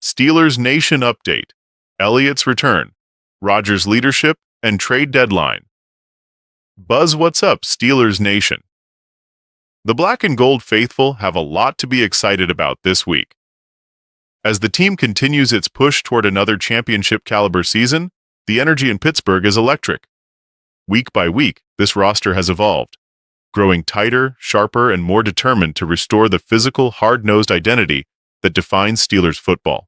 Steelers Nation update, Elliott's return, Rodgers' leadership, and trade deadline. Buzz, what's up, Steelers Nation? The black and gold faithful have a lot to be excited about this week. As the team continues its push toward another championship-caliber season, the energy in Pittsburgh is electric. Week by week, this roster has evolved, growing tighter, sharper, and more determined to restore the physical, hard-nosed identity that defines Steelers football.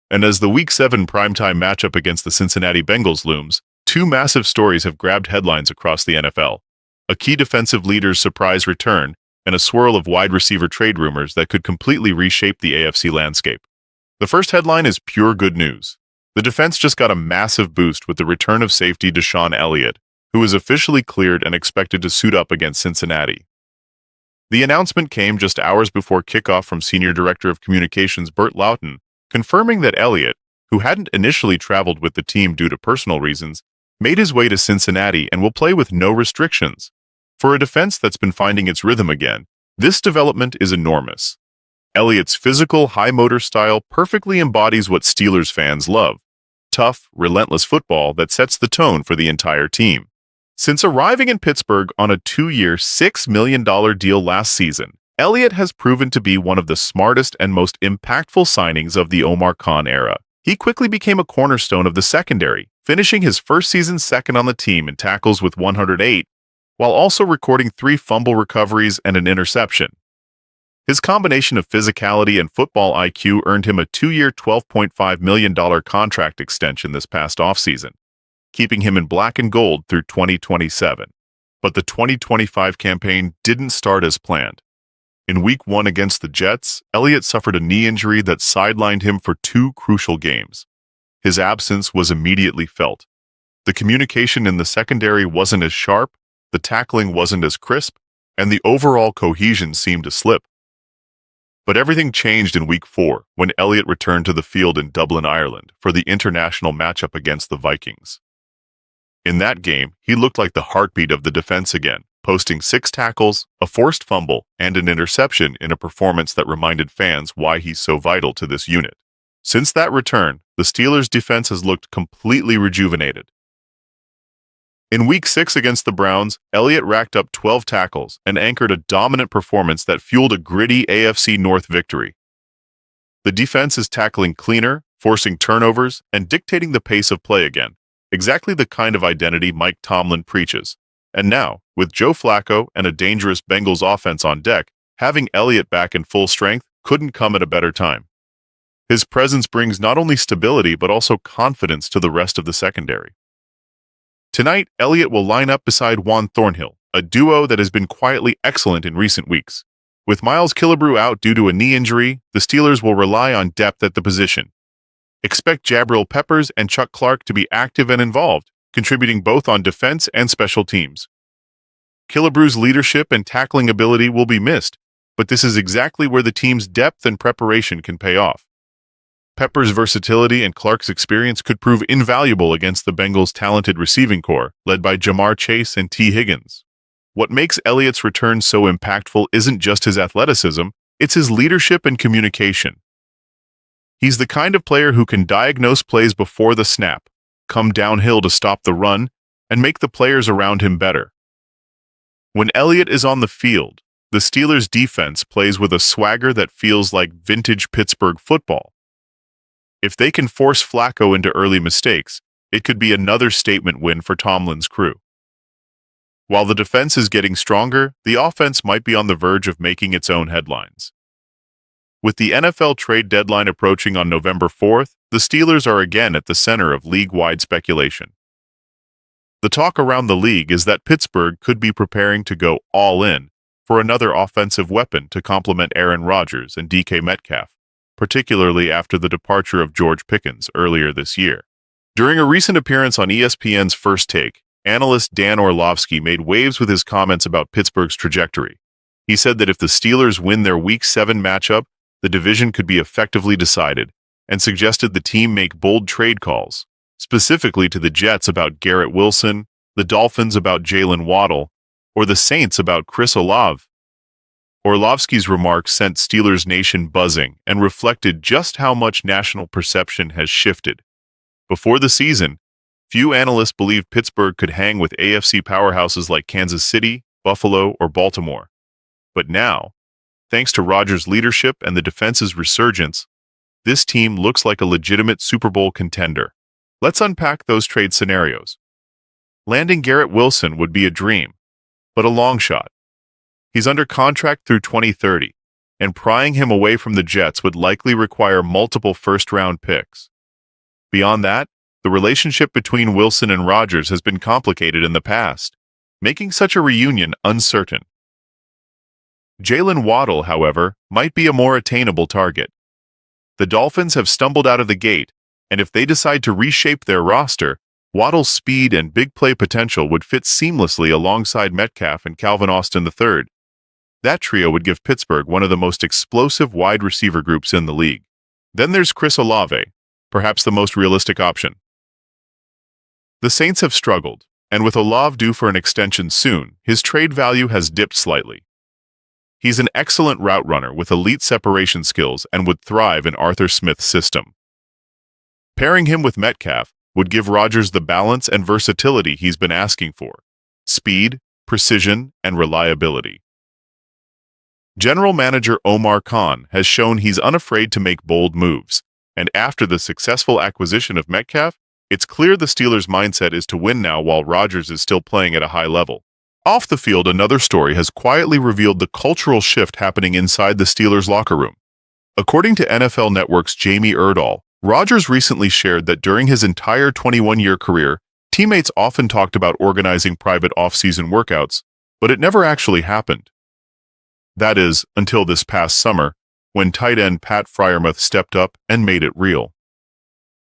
And as the Week 7 primetime matchup against the Cincinnati Bengals looms, two massive stories have grabbed headlines across the NFL. A key defensive leader's surprise return, and a swirl of wide receiver trade rumors that could completely reshape the AFC landscape. The first headline is pure good news. The defense just got a massive boost with the return of safety DeShawn Elliott, who is officially cleared and expected to suit up against Cincinnati. The announcement came just hours before kickoff from Senior Director of Communications Burt Loughton, confirming that Elliott, who hadn't initially traveled with the team due to personal reasons, made his way to Cincinnati and will play with no restrictions. For a defense that's been finding its rhythm again, this development is enormous. Elliott's physical, high-motor style perfectly embodies what Steelers fans love: tough, relentless football that sets the tone for the entire team. Since arriving in Pittsburgh on a 2-year, $6 million deal last season, Elliott has proven to be one of the smartest and most impactful signings of the Omar Khan era. He quickly became a cornerstone of the secondary, finishing his first season second on the team in tackles with 108, while also recording 3 fumble recoveries and an interception. His combination of physicality and football IQ earned him a 2-year, $12.5 million contract extension this past offseason, keeping him in black and gold through 2027. But the 2025 campaign didn't start as planned. In Week 1 against the Jets, Elliott suffered a knee injury that sidelined him for 2 crucial games. His absence was immediately felt. The communication in the secondary wasn't as sharp, the tackling wasn't as crisp, and the overall cohesion seemed to slip. But everything changed in Week 4 when Elliott returned to the field in Dublin, Ireland for the international matchup against the Vikings. In that game, he looked like the heartbeat of the defense again, posting 6 tackles, a forced fumble, and an interception in a performance that reminded fans why he's so vital to this unit. Since that return, the Steelers' defense has looked completely rejuvenated. In Week 6 against the Browns, Elliott racked up 12 tackles and anchored a dominant performance that fueled a gritty AFC North victory. The defense is tackling cleaner, forcing turnovers, and dictating the pace of play again, exactly the kind of identity Mike Tomlin preaches. And now, with Joe Flacco and a dangerous Bengals offense on deck, having Elliott back in full strength couldn't come at a better time. His presence brings not only stability but also confidence to the rest of the secondary. Tonight, Elliott will line up beside Juan Thornhill, a duo that has been quietly excellent in recent weeks. With Miles Killebrew out due to a knee injury, the Steelers will rely on depth at the position. Expect Jabril Peppers and Chuck Clark to be active and involved, contributing both on defense and special teams. Killebrew's leadership and tackling ability will be missed, but this is exactly where the team's depth and preparation can pay off. Peppers' versatility and Clark's experience could prove invaluable against the Bengals' talented receiving corps, led by Jamar Chase and T. Higgins. What makes Elliott's return so impactful isn't just his athleticism, it's his leadership and communication. He's the kind of player who can diagnose plays before the snap, come downhill to stop the run, and make the players around him better. When Elliott is on the field, the Steelers' defense plays with a swagger that feels like vintage Pittsburgh football. If they can force Flacco into early mistakes, it could be another statement win for Tomlin's crew. While the defense is getting stronger, the offense might be on the verge of making its own headlines. With the NFL trade deadline approaching on November 4th, the Steelers are again at the center of league-wide speculation. The talk around the league is that Pittsburgh could be preparing to go all in for another offensive weapon to complement Aaron Rodgers and DK Metcalf, particularly after the departure of George Pickens earlier this year. During a recent appearance on ESPN's First Take, analyst Dan Orlovsky made waves with his comments about Pittsburgh's trajectory. He said that if the Steelers win their Week 7 matchup, the division could be effectively decided, and suggested the team make bold trade calls, specifically to the Jets about Garrett Wilson, the Dolphins about Jaylen Waddle, or the Saints about Chris Olave. Orlovsky's remarks sent Steelers Nation buzzing and reflected just how much national perception has shifted. Before the season, few analysts believed Pittsburgh could hang with AFC powerhouses like Kansas City, Buffalo, or Baltimore. But now, thanks to Rodgers' leadership and the defense's resurgence, this team looks like a legitimate Super Bowl contender. Let's unpack those trade scenarios. Landing Garrett Wilson would be a dream, but a long shot. He's under contract through 2030, and prying him away from the Jets would likely require multiple first-round picks. Beyond that, the relationship between Wilson and Rodgers has been complicated in the past, making such a reunion uncertain. Jaylen Waddle, however, might be a more attainable target. The Dolphins have stumbled out of the gate, and if they decide to reshape their roster, Waddle's speed and big play potential would fit seamlessly alongside Metcalf and Calvin Austin III. That trio would give Pittsburgh one of the most explosive wide receiver groups in the league. Then there's Chris Olave, perhaps the most realistic option. The Saints have struggled, and with Olave due for an extension soon, his trade value has dipped slightly. He's an excellent route runner with elite separation skills and would thrive in Arthur Smith's system. Pairing him with Metcalf would give Rodgers the balance and versatility he's been asking for: speed, precision, and reliability. General Manager Omar Khan has shown he's unafraid to make bold moves, and after the successful acquisition of Metcalf, it's clear the Steelers' mindset is to win now while Rodgers is still playing at a high level. Off the field, another story has quietly revealed the cultural shift happening inside the Steelers' locker room. According to NFL Network's Jamie Erdahl, Rodgers recently shared that during his entire 21-year career, teammates often talked about organizing private off-season workouts, but it never actually happened. That is, until this past summer, when tight end Pat Freiermuth stepped up and made it real.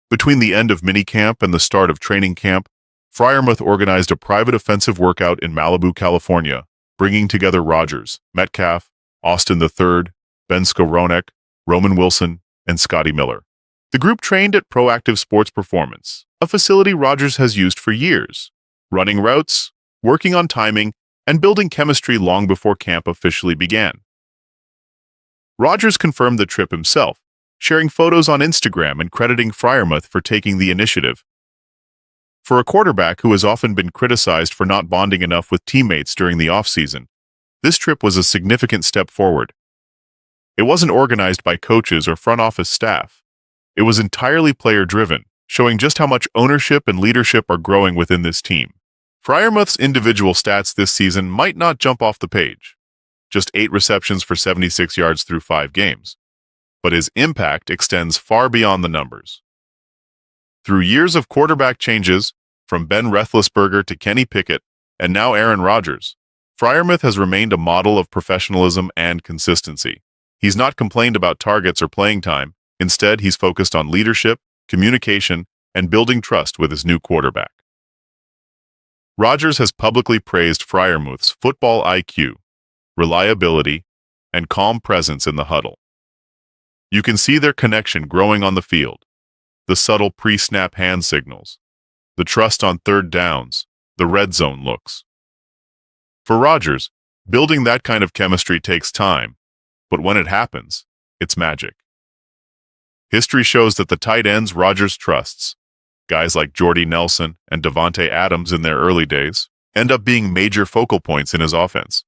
Between the end of minicamp and the start of training camp, Freiermuth organized a private offensive workout in Malibu, California, bringing together Rodgers, Metcalf, Austin III, Ben Skowronek, Roman Wilson, and Scotty Miller. The group trained at Proactive Sports Performance, a facility Rodgers has used for years, running routes, working on timing, and building chemistry long before camp officially began. Rodgers confirmed the trip himself, sharing photos on Instagram and crediting Freiermuth for taking the initiative. For a quarterback who has often been criticized for not bonding enough with teammates during the offseason, this trip was a significant step forward. It wasn't organized by coaches or front office staff. It was entirely player-driven, showing just how much ownership and leadership are growing within this team. Freiermuth's individual stats this season might not jump off the page, just 8 receptions for 76 yards through 5 games. But his impact extends far beyond the numbers. Through years of quarterback changes, from Ben Roethlisberger to Kenny Pickett, and now Aaron Rodgers, Freiermuth has remained a model of professionalism and consistency. He's not complained about targets or playing time. Instead, he's focused on leadership, communication, and building trust with his new quarterback. Rodgers has publicly praised Freiermuth's football IQ, reliability, and calm presence in the huddle. You can see their connection growing on the field: the subtle pre-snap hand signals, the trust on third downs, the red zone looks. For Rodgers, building that kind of chemistry takes time, but when it happens, it's magic. History shows that the tight ends Rodgers trusts, guys like Jordy Nelson and Davante Adams in their early days, end up being major focal points in his offense.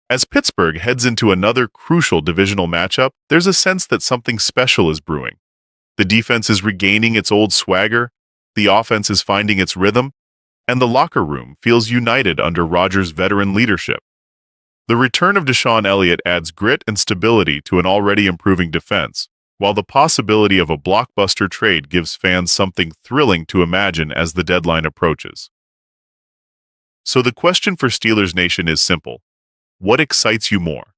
As Pittsburgh heads into another crucial divisional matchup, there's a sense that something special is brewing. The defense is regaining its old swagger, the offense is finding its rhythm, and the locker room feels united under Rodgers' veteran leadership. The return of DeShawn Elliott adds grit and stability to an already improving defense, while the possibility of a blockbuster trade gives fans something thrilling to imagine as the deadline approaches. So the question for Steelers Nation is simple: what excites you more?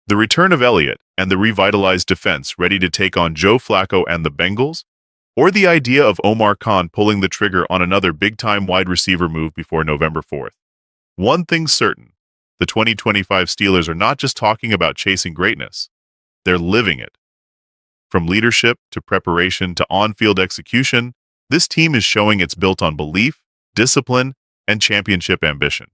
The return of Elliott and the revitalized defense ready to take on Joe Flacco and the Bengals? Or the idea of Omar Khan pulling the trigger on another big-time wide receiver move before November 4th? One thing's certain: the 2025 Steelers are not just talking about chasing greatness, they're living it. From leadership to preparation to on-field execution, this team is showing it's built on belief, discipline, and championship ambition.